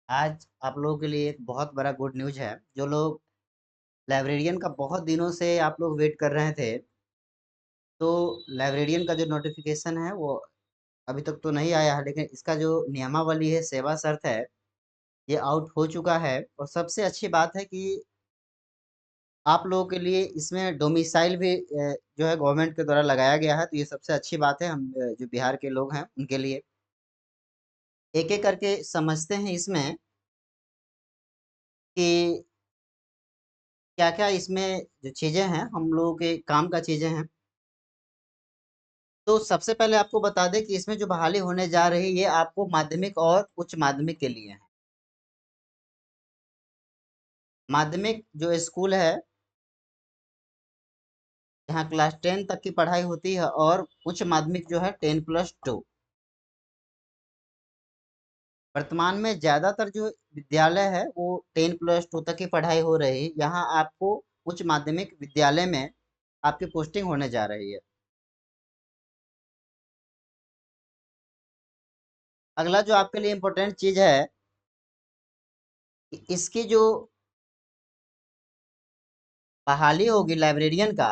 आज आप लोगों के लिए एक बहुत बड़ा गुड न्यूज़ है। जो लोग लाइब्रेरियन का बहुत दिनों से आप लोग वेट कर रहे थे, तो लाइब्रेरियन का जो नोटिफिकेशन है वो अभी तक तो नहीं आया है, लेकिन इसका जो नियमावली है, सेवा शर्त है, ये आउट हो चुका है। और सबसे अच्छी बात है कि आप लोगों के लिए इसमें डोमिसाइल भी जो है गवर्नमेंट के द्वारा लगाया गया है, तो ये सबसे अच्छी बात है। हम जो बिहार के लोग हैं उनके लिए एक एक करके समझते हैं इसमें कि क्या क्या इसमें जो चीज़ें हैं हम लोगों के काम का चीज़ें हैं। तो सबसे पहले आपको बता दें कि इसमें जो बहाली होने जा रही है, ये आपको माध्यमिक और उच्च माध्यमिक के लिए है। माध्यमिक जो स्कूल है, जहाँ क्लास 10 तक की पढ़ाई होती है, और उच्च माध्यमिक जो है 10+2। वर्तमान में ज़्यादातर जो विद्यालय है वो 10+2 तक की पढ़ाई हो रही है। यहाँ आपको उच्च माध्यमिक विद्यालय में आपकी पोस्टिंग होने जा रही है। अगला जो आपके लिए इम्पोर्टेंट चीज़ है कि इसकी जो बहाली होगी लाइब्रेरियन का,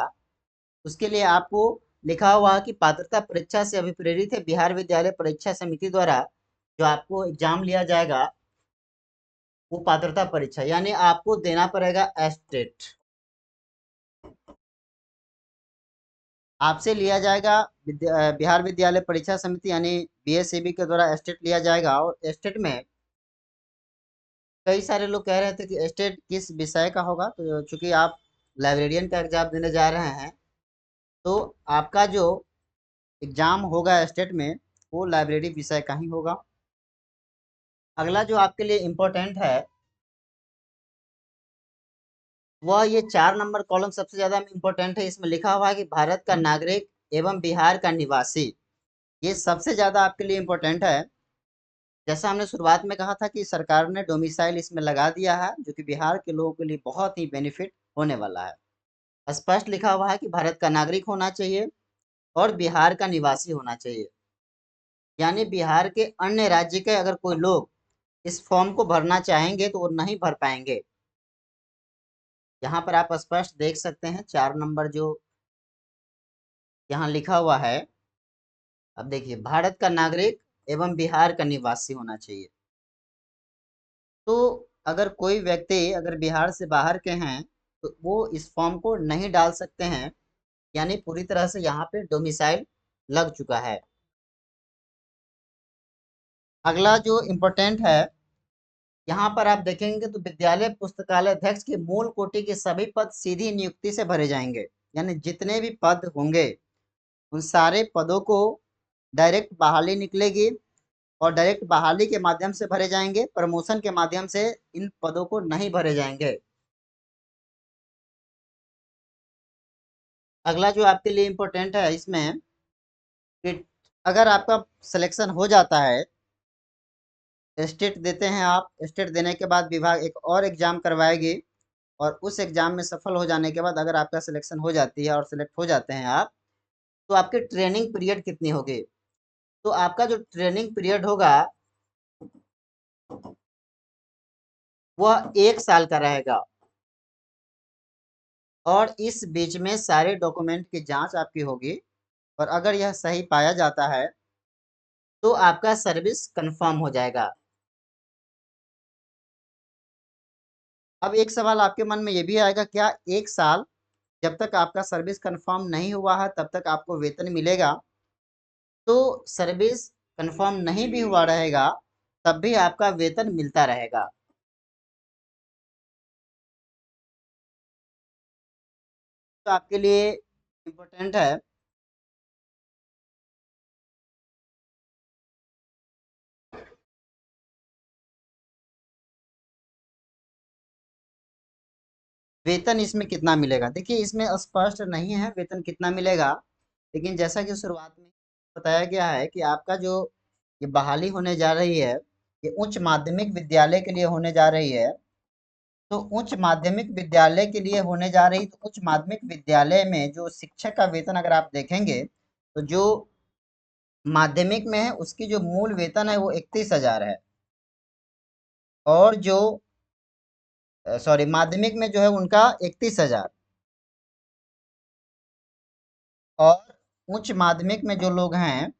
उसके लिए आपको लिखा हुआ है कि पात्रता परीक्षा से अभिप्रेरित है बिहार विद्यालय परीक्षा समिति द्वारा जो आपको एग्जाम लिया जाएगा, वो पात्रता परीक्षा यानी आपको देना पड़ेगा एस्टेट। आपसे लिया जाएगा बिहार विद्यालय परीक्षा समिति यानी बीएससीबी के द्वारा एस्टेट लिया जाएगा। और एस्टेट में कई सारे लोग कह रहे थे कि एस्टेट किस विषय का होगा, तो चूंकि आप लाइब्रेरियन का एग्जाम देने जा रहे हैं, तो आपका जो एग्जाम होगा एस्टेट में, वो लाइब्रेरी विषय का ही होगा। अगला जो आपके लिए इम्पोर्टेंट है, वह ये 4 नंबर कॉलम सबसे ज्यादा इम्पोर्टेंट है। इसमें लिखा हुआ है कि भारत का नागरिक एवं बिहार का निवासी। ये सबसे ज्यादा आपके लिए इम्पोर्टेंट है। जैसा हमने शुरुआत में कहा था कि सरकार ने डोमिसाइल इसमें लगा दिया है, जो कि बिहार के लोगों के लिए बहुत ही बेनिफिट होने वाला है। स्पष्ट लिखा हुआ है कि भारत का नागरिक होना चाहिए और बिहार का निवासी होना चाहिए। यानी बिहार के अन्य राज्य के अगर कोई लोग इस फॉर्म को भरना चाहेंगे तो वो नहीं भर पाएंगे। यहाँ पर आप स्पष्ट देख सकते हैं 4 नंबर जो यहाँ लिखा हुआ है। अब देखिए, भारत का नागरिक एवं बिहार का निवासी होना चाहिए। तो अगर कोई व्यक्ति अगर बिहार से बाहर के हैं, तो वो इस फॉर्म को नहीं डाल सकते हैं। यानी पूरी तरह से यहाँ पे डोमिसाइल लग चुका है। अगला जो इम्पोर्टेंट है, यहाँ पर आप देखेंगे तो विद्यालय पुस्तकालय अध्यक्ष की मूल कोटि के सभी पद सीधी नियुक्ति से भरे जाएंगे। यानी जितने भी पद होंगे, उन सारे पदों को डायरेक्ट बहाली निकलेगी, और डायरेक्ट बहाली के माध्यम से भरे जाएंगे। प्रमोशन के माध्यम से इन पदों को नहीं भरे जाएंगे। अगला जो आपके लिए इम्पोर्टेंट है इसमें कि अगर आपका सिलेक्शन हो जाता है, स्टेट देते हैं आप, स्टेट देने के बाद विभाग एक और एग्जाम करवाएगी, और उस एग्जाम में सफल हो जाने के बाद अगर आपका सिलेक्शन हो जाती है और सिलेक्ट हो जाते हैं आप, तो आपकी ट्रेनिंग पीरियड कितनी होगी? तो आपका जो ट्रेनिंग पीरियड होगा, वह 1 साल का रहेगा। और इस बीच में सारे डॉक्यूमेंट की जांच आपकी होगी, और अगर यह सही पाया जाता है तो आपका सर्विस कंफर्म हो जाएगा। अब एक सवाल आपके मन में ये भी आएगा, क्या 1 साल जब तक आपका सर्विस कंफर्म नहीं हुआ है तब तक आपको वेतन मिलेगा? तो सर्विस कंफर्म नहीं भी हुआ रहेगा, तब भी आपका वेतन मिलता रहेगा। तो आपके लिए इम्पोर्टेंट है। वेतन इसमें कितना मिलेगा? देखिए, इसमें स्पष्ट नहीं है वेतन कितना मिलेगा, लेकिन जैसा कि शुरुआत में बताया गया है कि आपका जो ये बहाली होने जा रही है, ये उच्च माध्यमिक विद्यालय के लिए होने जा रही है। तो उच्च माध्यमिक विद्यालय के लिए होने जा रही, तो उच्च माध्यमिक विद्यालय में जो शिक्षक का वेतन अगर आप देखेंगे, तो जो माध्यमिक में है उसकी जो मूल वेतन है वो 31,000 है। और जो सॉरी माध्यमिक में जो है उनका 31,000। और उच्च माध्यमिक में जो लोग हैं,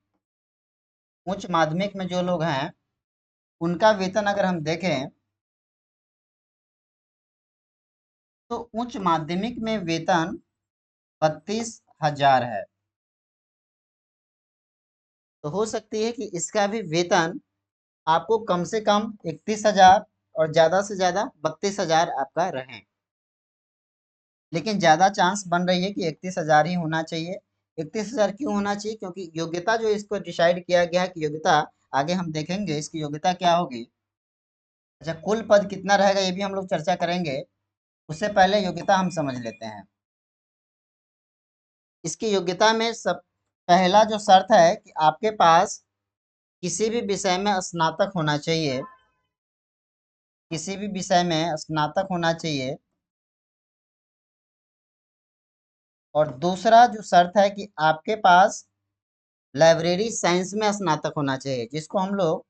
उच्च माध्यमिक में जो लोग हैं उनका वेतन अगर हम देखें तो उच्च माध्यमिक में वेतन 32,000 है। तो हो सकती है कि इसका भी वेतन आपको कम से कम 31,000 और ज़्यादा से ज़्यादा 32,000 आपका रहे। लेकिन ज़्यादा चांस बन रही है कि 31,000 ही होना चाहिए। 31,000 क्यों होना चाहिए? क्योंकि योग्यता जो इसको डिसाइड किया गया है कि योग्यता आगे हम देखेंगे इसकी योग्यता क्या होगी। अच्छा, कुल पद कितना रहेगा ये भी हम लोग चर्चा करेंगे। उससे पहले योग्यता हम समझ लेते हैं। इसकी योग्यता में सब पहला जो शर्त है कि आपके पास किसी भी विषय में स्नातक होना चाहिए। किसी भी विषय में स्नातक होना चाहिए। और दूसरा जो शर्त है कि आपके पास लाइब्रेरी साइंस में स्नातक होना चाहिए, जिसको हम लोग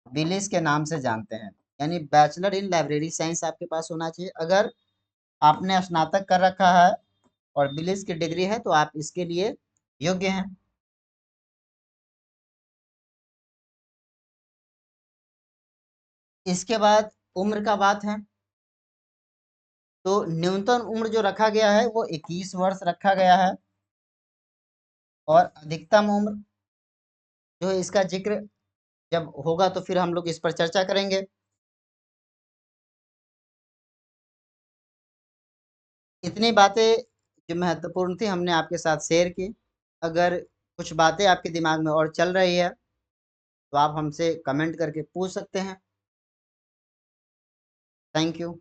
बिलिस के नाम से जानते हैं। यानी बैचलर इन लाइब्रेरी साइंस आपके पास होना चाहिए। अगर आपने स्नातक कर रखा है और बिलिस की डिग्री है तो आप इसके लिए योग्य हैं। इसके बाद उम्र का बात है। तो न्यूनतम उम्र जो रखा गया है वो 21 वर्ष रखा गया है। और अधिकतम उम्र जो है इसका जिक्र जब होगा तो फिर हम लोग इस पर चर्चा करेंगे। इतनी बातें जो महत्वपूर्ण थी हमने आपके साथ शेयर की। अगर कुछ बातें आपके दिमाग में और चल रही है तो आप हमसे कमेंट करके पूछ सकते हैं। Thank you.